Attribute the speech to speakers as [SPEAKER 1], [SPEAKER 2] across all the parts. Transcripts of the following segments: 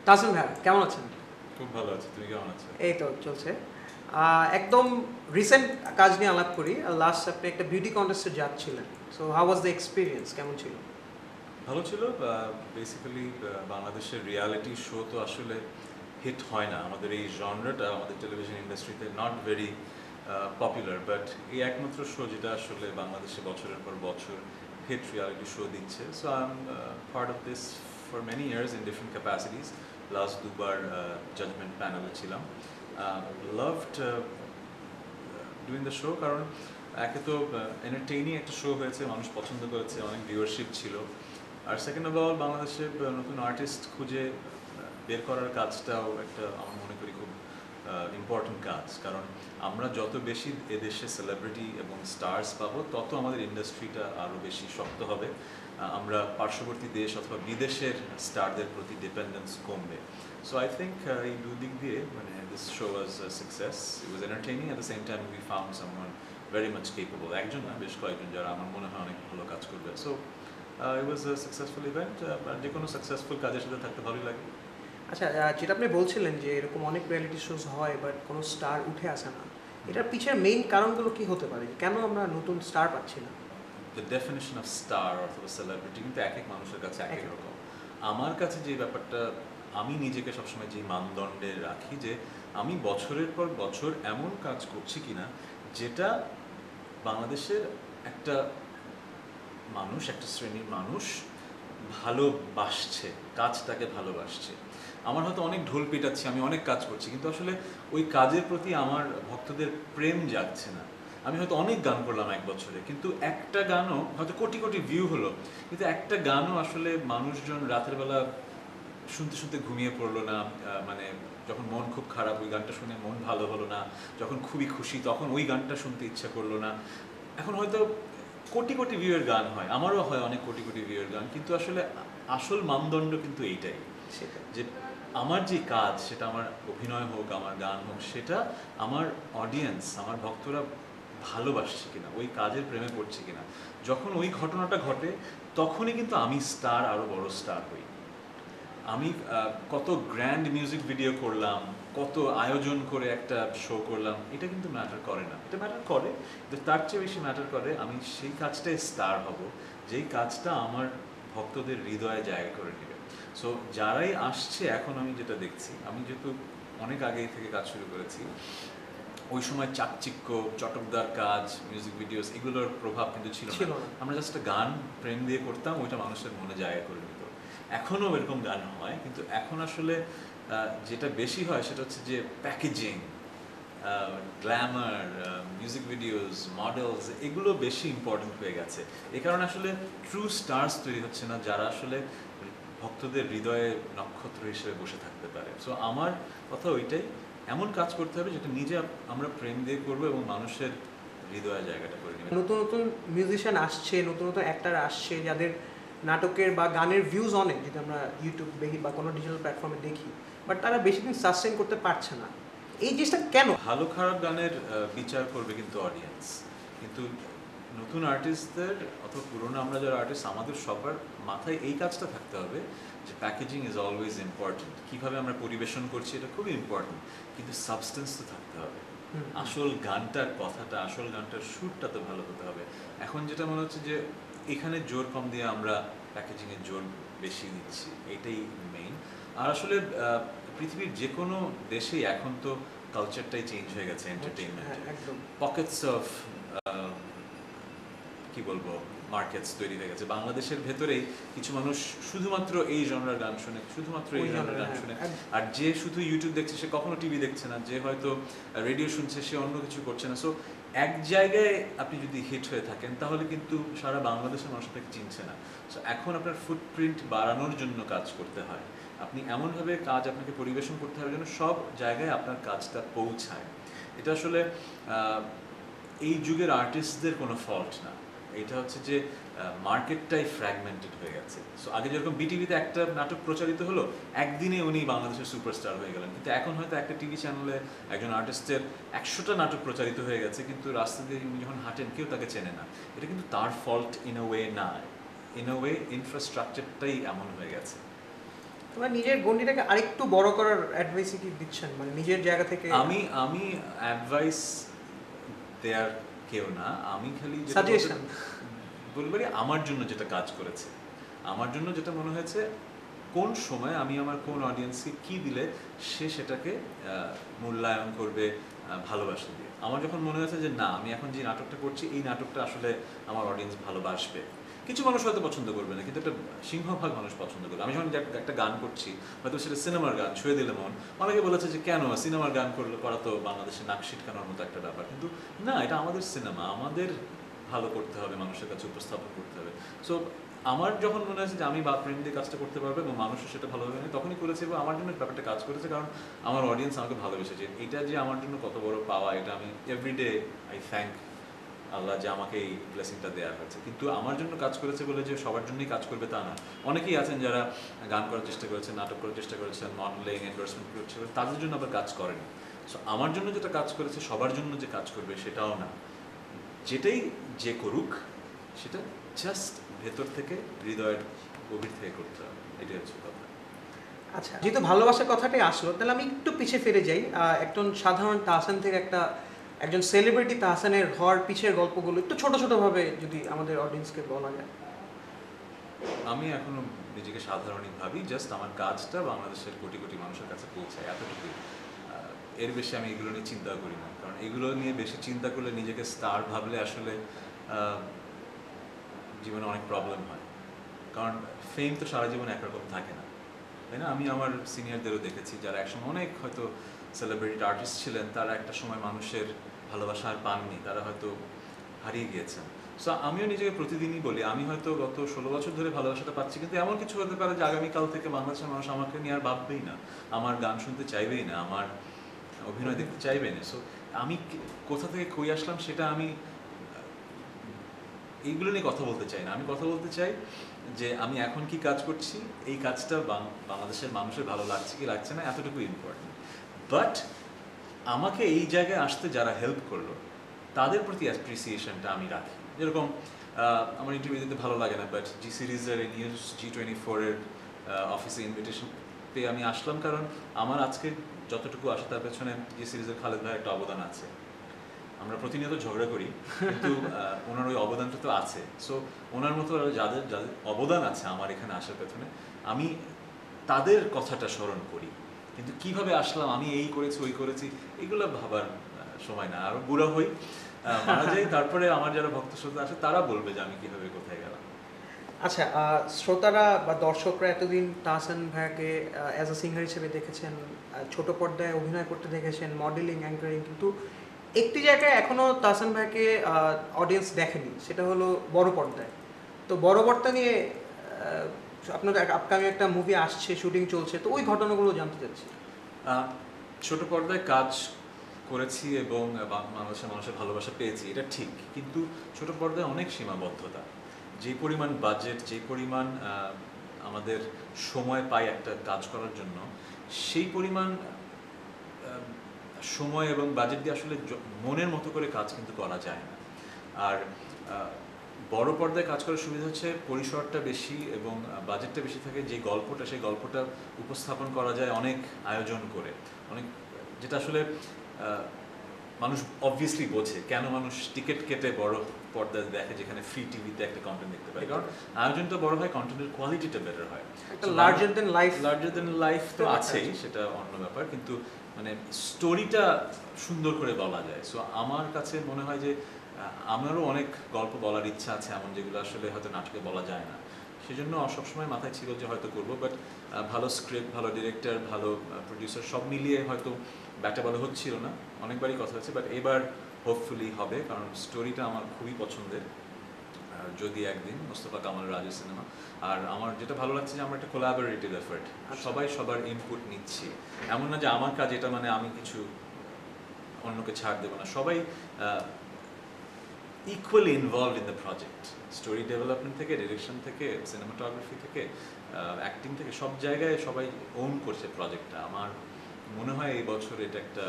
[SPEAKER 1] তাসিম ভাই কেমন আছেন?
[SPEAKER 2] খুব ভালো আছি, তুমি কেমন আছো?
[SPEAKER 1] এই তো চলছে। একদম রিসেন্ট কাজ নিয়ে আলাপ করি। লাস্ট আপনি একটা বিউটি কন্টেস্টে যাচ্ছিলেন। So how was the experience? কেমন ছিল?
[SPEAKER 2] ভালো ছিল। বেসিক্যালি বাংলাদেশের রিয়ালিটি শো তো আসলে হিট হয় না, আমাদের এই জনরাটা আমাদের টেলিভিশন ইন্ডাস্ট্রিতে নট ভেরি পপুলার, বাট এই একমাত্র শো যেটা আসলে বাংলাদেশে বছরের পর বছর হিট রিয়ালিটি শো দিচ্ছে। So I am part of this for many years in different capacities. Last দুবার জাজমেন্ট প্যানেলে ছিলাম। লাভড ডুইং দ্য শো, কারণ একে তো এন্টারটেইনিং একটা শো হয়েছে, মানুষ পছন্দ করেছে, অনেক ভিউয়ারশিপ ছিল। আর সেকেন্ড অফ অল, বাংলাদেশে নতুন আর্টিস্ট খুঁজে বের করার কাজটাও একটা আমার মনে করি খুব ইম্পর্টেন্ট কাজ, কারণ আমরা যত বেশি এদেশে সেলিব্রিটি এবং স্টার্স পাবো, তত আমাদের ইন্ডাস্ট্রিটা আরও বেশি শক্ত হবে। আমরা পার্শ্ববর্তী দেশ অথবা বিদেশের স্টারদের প্রতি ডিপেন্ডেন্স কমবে। সো আই থিঙ্ক এই দুদিক দিয়ে মানে this show was success. It was entertaining, at the same time we found someone very much capable, একজন না বেশ কয়েকজন যারা আমার মনে হয় অনেক ভালো কাজ করবে। So it was a successful event. যে কোনো সাকসেসফুল কাজের সাথে থাকতে ভালোই লাগে।
[SPEAKER 1] আচ্ছা, যেটা আপনি বলছিলেন যে এরকম অনেক রিয়েলিটি শোজ হয় বাট কোনো স্টার উঠে আসে না, এটার পিছের মেইন কারণগুলো কি হতে পারে? কেন আমরা নতুন স্টার পাচ্ছি না?
[SPEAKER 2] দ্য ডেফিনেশন অফ স্টার অথবা সেলিব্রিটি কিন্তু এক এক মানুষের কাছে এক এক রকম। আমার কাছে যে ব্যাপারটা, আমি নিজেকে সবসময় যে মানদণ্ডে রাখি যে আমি বছরের পর বছর এমন কাজ করছি কিনা যেটা বাংলাদেশের একটা মানুষ, একটা শ্রেণীর মানুষ ভালোবাসছে, কাজটাকে ভালোবাসছে। আমার হয়তো অনেক ঢোল পিটাচ্ছি, আমি অনেক কাজ করছি, কিন্তু আসলে ওই কাজের প্রতি আমার ভক্তদের প্রেম জাগছে না। আমি হয়তো অনেক গান করলাম এক বছরে, কিন্তু একটা গানও হয়তো কোটি কোটি ভিউ হলো, কিন্তু একটা গানও আসলে মানুষজন রাতের বেলা শুনতে শুনতে ঘুমিয়ে পড়লো না। মানে যখন মন খুব খারাপ ওই গানটা শুনে মন ভালো হলো না, যখন খুবই খুশি তখন ওই গানটা শুনতে ইচ্ছা করলো না। এখন হয়তো কোটি কোটি ভিউয়ের গান হয়, আমারও হয় অনেক কোটি কোটি ভিউয়ের গান, কিন্তু আসলে আসল মানদণ্ড কিন্তু এইটাই
[SPEAKER 1] সেটা
[SPEAKER 2] যে আমার যে কাজ, সেটা আমার অভিনয় হোক, আমার গান হোক, সেটা আমার অডিয়েন্স, আমার ভক্তরা ভালোবাসছে কিনা, ওই কাজের প্রেমে পড়ছে কিনা। যখন ওই ঘটনাটা ঘটে, তখনই কিন্তু আমি স্টার, আরও বড় স্টার হই। আমি কত গ্র্যান্ড মিউজিক ভিডিও করলাম, কত আয়োজন করে একটা শো করলাম, এটা কিন্তু ম্যাটার করে না। এটা ম্যাটার করে, কিন্তু তার চেয়ে বেশি ম্যাটার করে আমি সেই কাজটায় স্টার হব, যেই কাজটা আমার ভক্তদের হৃদয়ে জায়গা করে নেবে। সো যারাই আসছে, এখন আমি যেটা দেখছি, আমি যেহেতু অনেক আগেই থেকে কাজ শুরু করেছি, ওই সময় চাকচিক্য, চটকদার কাজ, মিউজিক ভিডিওস, এগুলোর প্রভাব কিন্তু ছিল না। আমরা জাস্ট গান প্রেম দিয়ে করতাম, ওইটা মানুষের মনে জায়গা করে নিত। এখনও এরকম গান হয়, কিন্তু এখন আসলে যেটা বেশি হয় সেটা হচ্ছে যে packaging, glamour, music videos, models, এগুলো বেশি ইম্পর্টেন্ট হয়ে গেছে। এই কারণে আসলে ট্রু স্টার্স তৈরি হচ্ছে না, যারা আসলে ভক্তদের হৃদয়ে নক্ষত্র হিসেবে বসে থাকতে পারে। সো আমার কথা ওইটাই, এমন কাজ করতে হবে যেটা নিজে আমরা প্রেম দিয়ে করবো এবং মানুষের হৃদয়ে জায়গাটা করে নেবে।
[SPEAKER 1] নতুন নতুন মিউজিশিয়ান আসছে, নতুন নতুন অ্যাক্টার আসছে, যাদের নাটকের বা গানের ভিউজ অনেক, যদি আমরা ইউটিউব দেখি বা কোনো ডিজিটাল প্ল্যাটফর্মে দেখি, বাট তারা বেশি দিন সাস্টেন করতে পারছে না। এই জিনিসটা কেন?
[SPEAKER 2] ভালো খারাপ গানের বিচার করবে কিন্তু অডিয়েন্স, কিন্তু নতুন আর্টিস্টদের অথবা পুরোনো আমরা যারা আর্টিস্ট, আমাদের সবার মাথায় এই কাজটা থাকতে হবে যে প্যাকেজিং ইজ অলওয়েজ ইম্পর্টেন্ট। কীভাবে আমরা পরিবেশন করছি এটা খুবই ইম্পর্টেন্ট, কিন্তু সাবস্টেন্স তো থাকতে হবে। আসল গানটার কথাটা, আসল গানটার সুরটা তো ভালো হতে হবে। এখন যেটা মনে হচ্ছে যে এখানে জোর কম দিয়ে আমরা প্যাকেজিংয়ের জোর বেশি দিচ্ছি, এটাই মেইন। আর আসলে পৃথিবীর যে কোনো দেশেই এখন তো কালচারটাই চেঞ্জ হয়ে গেছে এন্টারটেইনমেন্ট। পকেটস অফ কি বলবো, মার্কেটস তৈরি হয়ে গেছে। বাংলাদেশের ভেতরেই কিছু মানুষ শুধুমাত্র এই জনরার গান শুনে, শুধুমাত্র এই জনরার গান শুনে। আর যে শুধু ইউটিউব দেখছে সে কখনো টিভি দেখছে না, যে হয়তো রেডিও শুনছে সে অন্য কিছু করছে না। সো এক জায়গায় আপনি যদি হিট হয়ে থাকেন, তাহলে কিন্তু সারা বাংলাদেশের মানুষ আপনাকে চিনছে না। সো এখন আপনার ফুটপ্রিন্ট বাড়ানোর জন্য কাজ করতে হয়। আপনি এমনভাবে কাজ আপনাকে পরিবেশন করতে হবে যেন সব জায়গায় আপনার কাজটা পৌঁছায়। এটা আসলে এই যুগের আর্টিস্টদের কোনো ফল্ট না, এটা হচ্ছে যে মার্কেটটাই ফ্র্যাগমেন্টেড হয়ে গেছে। সো আগে যেরকম বিটিভিতে একটা নাটক প্রচারিত হলো, একদিনে উনি বাংলাদেশের সুপারস্টার হয়ে গেলেন, কিন্তু এখন হয়তো একটা টিভি চ্যানেলে একজন আর্টিস্টের 100টা নাটক প্রচারিত হয়ে গেছে, কিন্তু রাস্তা দিয়ে উনি যখন হাঁটেন কেউ তাকে চেনে না। এটা কিন্তু তার ফল্ট ইন আ ওয়ে না, ইন আ ওয়ে ইনফ্রাস্ট্রাকচারটাই এমন হয়ে গেছে।
[SPEAKER 1] তোমরা নিজের গণ্ডিটাকে আরেকটু বড় করার অ্যাডভাইস কি দিচ্ছেন, মানে নিজের জায়গা থেকে?
[SPEAKER 2] আমি অ্যাডভাইস দেয়ার কেউ না, আমি খালি
[SPEAKER 1] সাজেশন
[SPEAKER 2] বলতে পারি আমার জন্য যেটা কাজ করেছে, আমার জন্য যেটা মনে হয়েছে কোন সময় আমি আমার কোন অডিয়েন্সকে কি দিলে সে সেটাকে মূল্যায়ন করবে ভালোবাসা দিয়ে। আমার যখন মনে হয়েছে যে না, আমি এখন যে নাটকটা করছি এই নাটকটা আসলে আমার অডিয়েন্স ভালোবাসবে, কিছু মানুষ হয়তো পছন্দ করবে না কিন্তু একটা সিংহভাগ মানুষ পছন্দ করবে। আমি যখন একটা গান করছি, হয়তো সেটা সিনেমার গান, ছুঁয়ে দিলে মন, অনেকে বলেছে যে কেন সিনেমার গান করা তো বাংলাদেশে নাক ছিটকানোর মতো একটা ব্যাপার, কিন্তু না, এটা আমাদের সিনেমা, আমাদের ভালো করতে হবে, মানুষের কাছে উপস্থাপন করতে হবে। সো আমার যখন মনে হয়েছে যে আমি প্রেম দিয়ে কাজটা করতে পারবো এবং মানুষের সেটা ভালোভাবে নেয়, তখনই করেছি এবং আমার জন্য ব্যাপারটা কাজ করেছে, কারণ আমার অডিয়েন্স আমাকে ভালোবেসেছে। এটা যে আমার জন্য কত বড় পাওয়া, এটা আমি এভরিডে আই থ্যাঙ্ক আল্লাহ যে আমাকে এই ব্লেসিংটা দেওয়া হয়েছে। কিন্তু আমার জন্য কাজ করেছে বলে যে সবার জন্যই কাজ করবে তা না। অনেকেই আছেন যারা গান করার চেষ্টা করেছেন, নাটক করার চেষ্টা করেছেন, মডেলিং, এন্ডোর্সমেন্ট করার চেষ্টা করেছেন, তাদের জন্য আবার কাজ করেনি। সো আমার জন্য যেটা কাজ করেছে সবার জন্য যে কাজ করবে সেটাও না। যেটাই যে করুক সেটা জাস্ট ভেতর থেকে, হৃদয়ের গভীর থেকে করতে হবে, এটাই হচ্ছে কথা।
[SPEAKER 1] আচ্ছা, যেহেতু ভালোবাসার কথাটাই আসলো, তাহলে আমি একটু পিছিয়ে ফিরে যাই। একজন সাধারণ তাহসান থেকে একজন সেলিব্রিটি তাহসানের হওয়ার পিছের গল্পগুলো একটু ছোট ছোটভাবে যদি আমাদের অডিয়েন্সকে বলা যায়।
[SPEAKER 2] আমি এখনো নিজেকে সাধারণই ভাবি, জাস্ট আমার কাজটা বাংলাদেশের কোটি কোটি মানুষের কাছে পৌঁছায়, এতটুকুই। এর বেশি আমি এগুলো নিয়ে চিন্তা করি না, কারণ এগুলো নিয়ে বেশি চিন্তা করলে, নিজেকে স্টার ভাবলে আসলে জীবনে অনেক প্রবলেম হয়। কারণ ফেম তো সারা জীবন একরকম থাকে না, তাই না? আমি আমার সিনিয়রদেরও দেখেছি যারা একসময় অনেক হয়তো সেলিব্রিটি আর্টিস্ট ছিলেন, তারা একটা সময় মানুষের ভালোবাসা আর পাননি, তারা হয়তো হারিয়ে গিয়েছেন। সো আমিও নিজেকে প্রতিদিনই বলি, আমি হয়তো গত 16 বছর ধরে ভালোবাসাটা পাচ্ছি, কিন্তু এমন কিছু হতে পারে যে আগামীকাল থেকে বাংলাদেশের মানুষ আমাকে নিয়ে আর ভাববেই না, আমার গান শুনতে চাইবেই না, আমার অভিনয় দেখতে চাইবেই না। সো আমি কোথা থেকে কই আসলাম সেটা আমি এইগুলো নিয়ে কথা বলতে চাই না। আমি কথা বলতে চাই যে আমি এখন কি কাজ করছি, এই কাজটা বাংলাদেশের মানুষের ভালো লাগছে কি লাগছে না, এতটুকু ইম্পর্টেন্ট। বাট আমাকে এই জায়গায় আসতে যারা হেল্প করলো তাদের প্রতি অ্যাপ্রিসিয়েশনটা আমি রাখি। যেরকম আমার ইন্টারভিউ দিতে ভালো লাগে না, বাট জি সিরিজের নিউজ G24 অফিসে ইনভিটেশন পেয়ে আমি আসলাম, কারণ আমার আজকে যতটুকু আসে তার পেছনে জি সিরিজের খালেদ ভাই একটা অবদান আছে। আমরা প্রতিনিয়ত ঝগড়া করি, কিন্তু ওনার ওই অবদানটা তো আছে। সো ওনার মতো যাদের যাদের অবদান আছে আমার এখানে আসার পেছনে, আমি তাদের কথাটা স্মরণ করি। কিন্তু কিভাবে আসলাম, আমি এই করেছি ওই করেছি, এগুলো ভাবার সময় না। আরো বুড়া হই, মারা যাই, তারপরে আমার যারা ভক্ত শ্রোতা আছে তারা বলবে যে আমি কিভাবে কোথায় গেলাম।
[SPEAKER 1] আচ্ছা, শ্রোতারা বা দর্শকরা এতদিন তাহসান ভাইয়াকে অ্যাজ আ সিঙ্গার হিসেবে দেখেছেন, ছোট পর্দায় অভিনয় করতে দেখেছেন, মডেলিং, অ্যাঙ্কারিং, কিন্তু একটি জায়গায় এখনও তাহসান ভাইকে অডিয়েন্স দেখেনি, সেটা হলো বড় পর্দায়। তো বড় পর্দা নিয়ে আপনাদের আপকামিং একটা মুভি আসছে, শুটিং চলছে, তো ওই ঘটনাগুলো জানতে চাচ্ছি।
[SPEAKER 2] ছোট পর্দায় কাজ করেছি এবং বাংলাদেশের মানুষের ভালোবাসা পেয়েছি, এটা ঠিক, কিন্তু ছোট পর্দায় অনেক সীমাবদ্ধতা। যে পরিমাণ বাজেট, যে পরিমাণ আমাদের সময় পাই একটা কাজ করার জন্য, সেই পরিমাণ সময় এবং বাজেট দিয়ে আসলে মনের মতো করে কাজ কিন্তু করা যায় না। আর বড় পর্দায় কাজ করার সুবিধা হচ্ছে পরিসরটা বেশি এবং বাজেটটা বেশি থাকে, যে গল্পটা সেই গল্পটা উপস্থাপন করা যায় অনেক আয়োজন করে, অনেক, যেটা আসলে মানুষ অবভিয়াসলি বোঝে কেন মানুষ টিকিট কেটে বড় পর্দায় দেখে, যেখানে ফ্রি টিভিতে একটা কন্টেন্ট দেখতে পারে, কারণ আয়োজনটা বড় হয়, কন্টেন্টের কোয়ালিটিটা বেটার হয়।
[SPEAKER 1] লার্জার দেন লাইফ
[SPEAKER 2] তো আছেই, সেটা অন্য ব্যাপার, কিন্তু মানে স্টোরিটা সুন্দর করে বলা যায়। সো আমার কাছে মনে হয় যে আমারও অনেক গল্প বলার ইচ্ছা আছে এমন, যেগুলো আসলে হয়তো নাটকে বলা যায় না। সেজন্য সবসময় মাথায় ছিল যে হয়তো করবো, বাট ভালো স্ক্রিপ্ট, ভালো ডিরেক্টর, ভালো প্রডিউসার সব মিলিয়ে হয়তো ব্যাটা বলা হচ্ছিল না। অনেকবারই কথা হচ্ছে, বাট এবার হোপফুলি হবে, কারণ স্টোরিটা আমার খুবই পছন্দের। যদি একদিন মোস্তফা কামাল রাজের সিনেমা, আর আমার যেটা ভালো লাগছে যে আমরা একটা কোলাবোরেটিভ এফার্ট, সবাই সবার ইনপুট নিচ্ছি। এমন না যে আমার কাজ এটা মানে আমি কিছু অন্যকে ছাড় দেবো না, সবাই equally involved in the project. Story development থেকে, ডিরেকশন থেকে, সিনেমাটোগ্রাফি থেকে, অ্যাক্টিং থেকে, সব জায়গায় সবাই ওন করছে প্রজেক্টটা। আমার মনে হয় এই বছর এটা একটা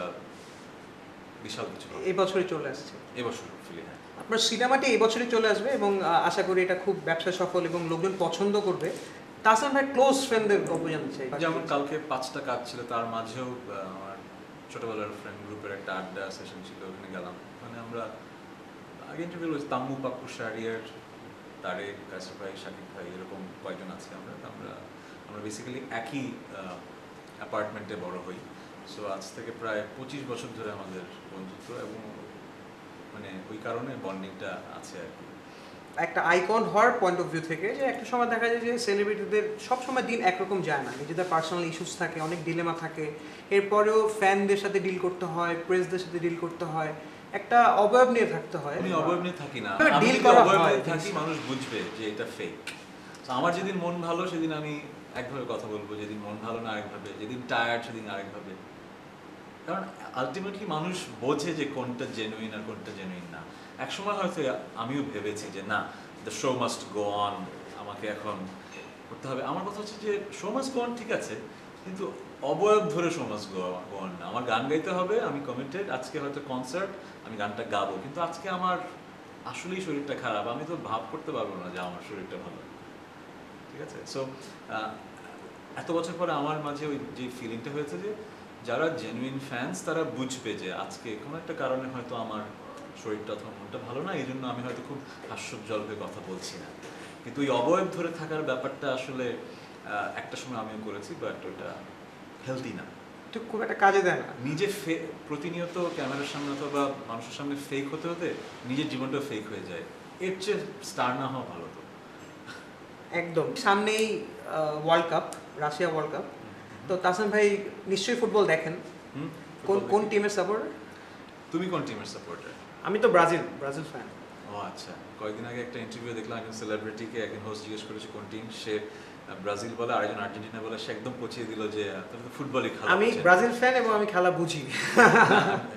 [SPEAKER 2] বিশাল কিছু,
[SPEAKER 1] এই বছরই চলে আসছে,
[SPEAKER 2] এবছর ফিলি। হ্যাঁ,
[SPEAKER 1] আপনার সিনেমাটি এই বছরই চলে আসবে এবং আশা করি এটা খুব ব্যবসা সফল এবং লোকজন পছন্দ করবে। তাহসান ভাই ক্লোজ ফ্রেন্ডদের গল্প জানতে চাই।
[SPEAKER 2] যেমন কালকে 5টা কাজ ছিল, তার মাঝেও আমার ছোটবেলার ফ্রেন্ড গ্রুপের একটা আড্ডা সেশন ছিল, ওখানে গেলাম। মানে আমরা আগে ইন্টারভিউ হয়েছে তাম্মু, পাপ্পু, শাহরিয়ার, তারেক, কাসিফ ভাই, শাকিব ভাই, এরকম কয়েকজন আছি আমরা। আমরা বেসিক্যালি একই অ্যাপার্টমেন্টে বড় হই। সো আজ থেকে প্রায় 25 বছর ধরে আমাদের বন্ধুত্ব, এবং মানে ওই কারণে বন্ডিংটা আছে আর কি।
[SPEAKER 1] একটা আইকন হওয়ার পয়েন্ট অফ ভিউ থেকে, যে একটা সময় দেখা যায় যে সেলিব্রিটিদের সবসময় দিন একরকম যায় না, নিজেদের পার্সোনাল ইস্যুস থাকে, অনেক ডিলেমা থাকে, এরপরেও ফ্যানদের সাথে ডিল করতে হয়, প্রেসদের সাথে ডিল করতে হয়, একটা অবয়ব নিয়ে থাকতে হয়।
[SPEAKER 2] আমি অবয়ব নিয়ে থাকি না,
[SPEAKER 1] তবে
[SPEAKER 2] আমি
[SPEAKER 1] deal
[SPEAKER 2] যদি
[SPEAKER 1] করা
[SPEAKER 2] অবয়ব
[SPEAKER 1] হয়
[SPEAKER 2] নিয়ে থাকি মানুষ বুঝবে যে এটা ফেক। আমার যেদিন মন ভালো সেদিন আমি একভাবে কথা বলবো, যেদিন মন ভালো না আরেকভাবে, যেদিন টায়ার্ড সেদিন আরেকভাবে। কারণ আলটিমেটলি মানুষ বোঝে যে কোনটা জেনুইন আর কোনটা জেনুইন না। একসময় হয়তো আমিও ভেবেছি যে না, the show must go on, আমাকে এখন করতে হবে। আমার কথা হচ্ছে যে শো মাস্ট গো অন ঠিক আছে, কিন্তু অবয়ব ধরে শো মাস্ট গো অন না। আমার গান গাইতে হবে, আমি কমিটেড। আজকে হয়তো কনসার্ট, আমি গানটা গাবো, কিন্তু আজকে আমার আসলেই শরীরটা খারাপ, আমি তো ভাব করতে পারবো না যে আমার শরীরটা ভালো, ঠিক আছে? সো এত বছর পরে আমার মাঝে ওই যে ফিলিংটা হয়েছে যে যারা জেনুইন ফ্যান্স তারা বুঝবে যে আজকে কোনো একটা কারণে হয়তো আমার শরীরটা অথবা মনটা ভালো না, এই জন্য আমি হয়তো খুব হাস্যোজ্জ্বল হয়ে কথা বলছি না। কিন্তু ওই অবয়ব ধরে থাকার ব্যাপারটা আসলে একটা সময় আমিও করেছি, বাট ওটা হেলদি না,
[SPEAKER 1] তো খুব একটা কাজে দেয় না।
[SPEAKER 2] নিজে প্রতিনিয়ত ক্যামেরার সামনে অথবা মানুষের সামনে ফেক হতে হতে নিজের জীবনটা ফেক হয়ে যায়। এর চেয়ে স্টার না হওয়া ভালো। তো
[SPEAKER 1] একদম সামনেই world cup, Russia world cup. তো তাহসান ভাই নিশ্চয়ই ফুটবল দেখেন, কোন টিমের সাপোর্টার?
[SPEAKER 2] তুমি কোন টিমের সাপোর্টার?
[SPEAKER 1] আমি তো ব্রাজিল ফ্যান।
[SPEAKER 2] ও আচ্ছা, কয়েকদিন আগে একটা ইন্টারভিউ দেখলাম, একজন সেলিব্রিটিকে একজন হোস্ট জিজ্ঞেস করেছে কোন টিম, সে ব্রাজিল বলে, আরেকজন আর্জেন্টিনা বলে, সে একদম পচিয়ে দিল যে তুমি তো ফুটবলই খেলা।
[SPEAKER 1] আমি ব্রাজিল ফ্যান এবং আমি খেলা বুঝি।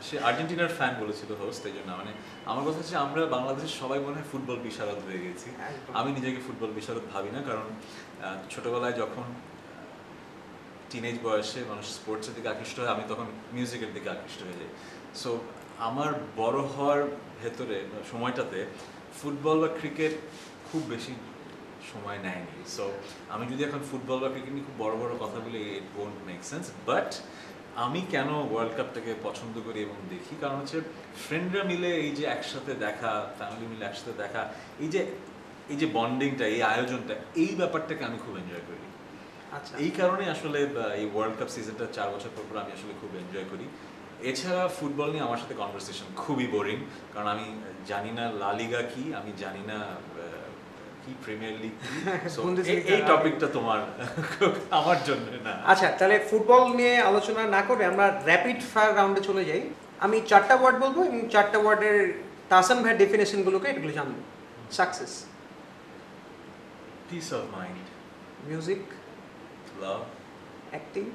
[SPEAKER 2] সে আর্জেন্টিনার ফ্যান বলেছিল হোস্ট, এই জন্য। মানে আমার কথা হচ্ছে আমরা বাংলাদেশের সবাই মনে হয় ফুটবল বিশারদ হয়ে গেছি। আমি নিজেকে ফুটবল বিশারদ ভাবি না, কারণ ছোটবেলায় যখন টিনেজ বয়সে মানুষ স্পোর্টসের দিকে আকৃষ্ট হয়, আমি তখন মিউজিকের দিকে আকৃষ্ট হয়ে যাই। সো আমার বড় হওয়ার ভেতরে সময়টাতে ফুটবল বা ক্রিকেট খুব বেশি সময় নেয়নি। সো আমি যদি এখন ফুটবল বা ক্রিকেট নিয়ে খুব বড় বড় কথা বলি, ইট ওয়ন্ট মেক সেন্স। বাট আমি কেন ওয়ার্ল্ড কাপটাকে পছন্দ করি এবং দেখি, কারণ হচ্ছে ফ্রেন্ডরা মিলে এই যে একসাথে দেখা, ফ্যামিলি মিলে একসাথে দেখা, এই যে বন্ডিংটা, এই আয়োজনটা, এই ব্যাপারটাকে আমি খুব এনজয় করি।
[SPEAKER 1] আচ্ছা,
[SPEAKER 2] এই কারণে আসলে এই ওয়ার্ল্ড কাপ সিজনটা 4 বছর পর আমি আসলে খুব এনজয় করি। এছাড়া ফুটবল নিয়ে আমার সাথে কনভারসেশন খুবই বোরিং, কারণ আমি জানি না লা লিগা কি, আমি জানি না কি প্রিমিয়ার লিগ কি। সো এই টপিকটা তোমার আমার জন্য না।
[SPEAKER 1] আচ্ছা, তাহলে ফুটবল নিয়ে আলোচনা না করে আমরা র্যাপিড ফায়ার রাউন্ডে চলে যাই। আমি 4টা ওয়ার্ড বলবো এবং 4টা ওয়ার্ডের তাহসান ভাইয়ের ডেফিনেশনগুলোকে এগুলো জানবো। Success,
[SPEAKER 2] peace of mind,
[SPEAKER 1] music,
[SPEAKER 2] love,
[SPEAKER 1] acting,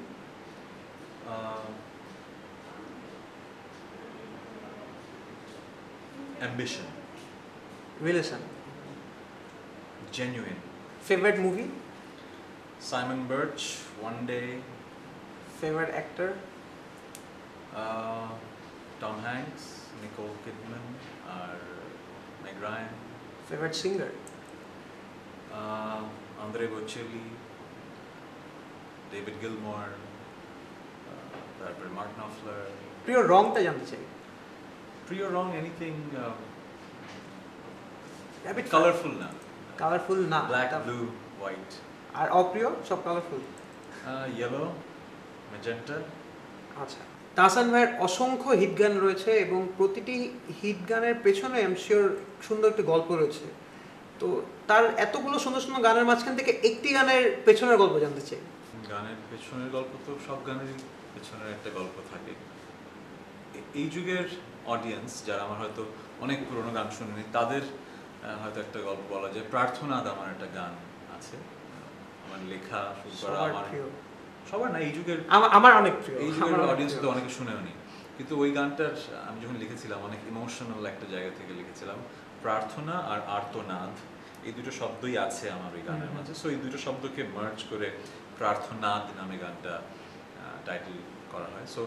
[SPEAKER 2] ambition,
[SPEAKER 1] relation,
[SPEAKER 2] genuine,
[SPEAKER 1] favourite movie,
[SPEAKER 2] Simon Birch, One Day,
[SPEAKER 1] favourite actor,
[SPEAKER 2] Tom Hanks, Nicole Kidman, আর Meg Ryan,
[SPEAKER 1] favourite singer,
[SPEAKER 2] Andre Bocelli, David Gilmour, তারপরে Mark Knopfler।
[SPEAKER 1] প্রিয় রংটা জানতে চাই।
[SPEAKER 2] প্রিয় রং anything
[SPEAKER 1] rapid
[SPEAKER 2] colourful না,
[SPEAKER 1] colourful না,
[SPEAKER 2] black, blue, white.
[SPEAKER 1] আর অপ্রিয় সব কালারফুল।
[SPEAKER 2] Yellow, magenta.
[SPEAKER 1] আচ্ছা, তাহসান ভাইয়ের অসংখ্য হিট গান রয়েছে এবং প্রতিটি হিট গানের পেছনে আমি শিওর সুন্দর একটি গল্প রয়েছে। তো তার এতগুলো সুন্দর সুন্দর গানের মাঝখান থেকে একটি গানের পেছনের গল্প জানতে চাই।
[SPEAKER 2] গানের পেছনের গল্প তো সব গানেরই পেছনের একটা গল্প থাকে। এই যুগের অডিয়েন্স যারা আমার হয়তো অনেক পুরোনো গান শুনেনি, তাদের হয়তো একটা গল্প বলা যায়। প্রার্থনাদ আমার একটা গান আছে, আমার লেখা, সুর করা, আমার সবার না, এই যুগের
[SPEAKER 1] আমার অনেক প্রিয়,
[SPEAKER 2] এই যুগের অডিয়েন্স তো অনেকে শুনেওনি, কিন্তু ওই গানটার আমি যখন লিখেছিলাম অনেক ইমোশনাল একটা জায়গা থেকে লিখেছিলাম। প্রার্থনা আর আর্তনাদ, এই দুটো শব্দই আছে আমার ওই গানের মাঝে। সো এই দুটো শব্দকে মার্জ করে প্রার্থনাদ নামে গানটা টাইটেল করা হয়। সো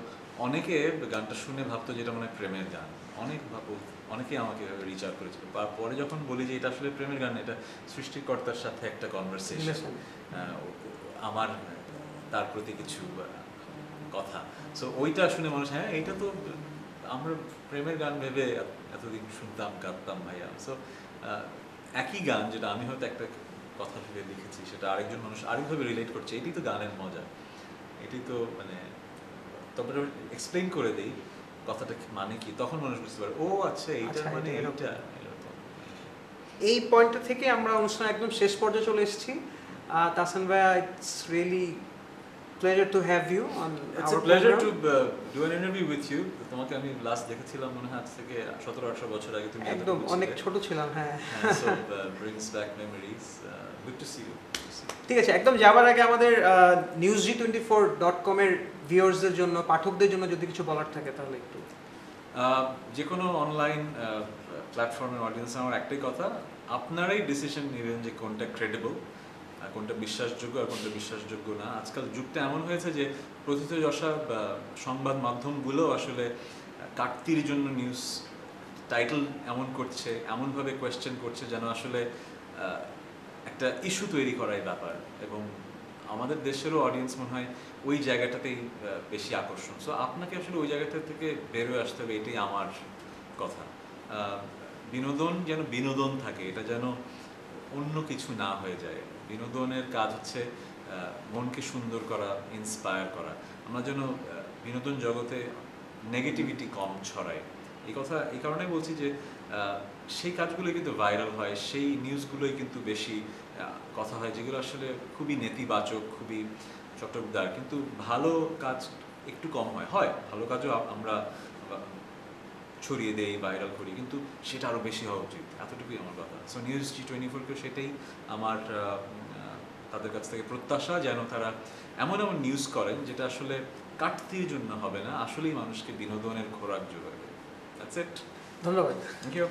[SPEAKER 2] অনেকে গানটা শুনে ভাবতো যেটা মনে হয় প্রেমের গান, অনেক অনেকেই আমাকে রিচ আউট করেছিল, বা পরে যখন বলি যে এটা আসলে প্রেমের গান, এটা সৃষ্টিকর্তার সাথে একটা কনভারসেশন, আমার তার প্রতি কিছু কথা। সো ওইটা শুনে মানুষ, হ্যাঁ এইটা তো আমরা প্রেমের গান ভেবে এতদিন শুনতাম, কাঁদতাম ভাইয়া। সো একই গান যেটা আমি হয়তো একটা কথা ভেবে লিখেছি, সেটা আরেকজন মানুষ আরেকভাবে রিলেট করছে, এটি তো গানের মজা, এটি তো মানে, তবে এক্সপ্লেইন করে দেই কথাটা মানে কি, তখন মানুষ বুঝতে পারে ও আচ্ছা এইটার মানে এইটা।
[SPEAKER 1] এই পয়েন্টটা থেকে আমরা অনুষ্ঠান একদম শেষ পর্যায়ে চলে এসেছি। তাহসান ভাইয়া, it's really pleasure to have you on
[SPEAKER 2] It's a pleasure to do an interview with you. তোমাকে আমি লাস্ট দেখেছিলাম মনে হয় আজ থেকে 17-18 বছর আগে, তুমি
[SPEAKER 1] একদম অনেক ছোট ছিলাম, হ্যাঁ।
[SPEAKER 2] So brings back memories. Good to see you.
[SPEAKER 1] ঠিক আছে, একদম যাবার আগে আমাদের newsg24.com এর ভিউয়ার্সদের জন্য, পাঠকদের জন্য যদি কিছু বলার থাকে তাহলে একটু।
[SPEAKER 2] যে কোনো অনলাইন প্ল্যাটফর্মের অডিয়েন্স আমার একটাই কথা, আপনারাই ডিসিশন নেবেন যে কোনটা ক্রেডিবল, কোনটা বিশ্বাসযোগ্য আর কোনটা বিশ্বাসযোগ্য না। আজকাল যুগটা এমন হয়েছে যে প্রথিতযশা সংবাদ মাধ্যমগুলো আসলে কাটতির জন্য নিউজ টাইটেল এমন করছে, এমনভাবে কোয়েশ্চেন করছে যেন আসলে একটা ইস্যু তৈরি করাই ব্যাপার, এবং আমাদের দেশেরও অডিয়েন্স মনে হয় ওই জায়গাটাতেই বেশি আকর্ষণ। সো আপনাকে আসলে ওই জায়গাটা থেকে বেরোয় আসতে হবে, এটাই আমার কথা। বিনোদন যেন বিনোদন থাকে, এটা যেন অন্য কিছু না হয়ে যায়। বিনোদনের কাজ হচ্ছে মনকে সুন্দর করা, ইন্সপায়ার করা। আমরা যেন বিনোদন জগতে নেগেটিভিটি কম ছড়াই, এই কথা এই কারণে বলছি যে সেই কাজগুলোই কিন্তু ভাইরাল হয়, সেই নিউজগুলোই কিন্তু বেশি কথা হয়, যেগুলো আসলে খুবই নেতিবাচক, খুবই চটকদার, কিন্তু ভালো কাজ একটু কম হয়। ভালো কাজও আমরা ছড়িয়ে দেই, ভাইরাল করি, কিন্তু সেটা আরও বেশি হওয়া উচিত, এতটুকুই আমার কথা। সো News-G24-কেও সেটাই আমার তাদের কাছ থেকে প্রত্যাশা, যেন তারা এমন এমন নিউজ করেন যেটা আসলে কাটতির জন্য হবে না, আসলেই মানুষকে বিনোদনের খোরাক যোগাবে। That's it.
[SPEAKER 1] ধন্যবাদ।
[SPEAKER 2] Thank you.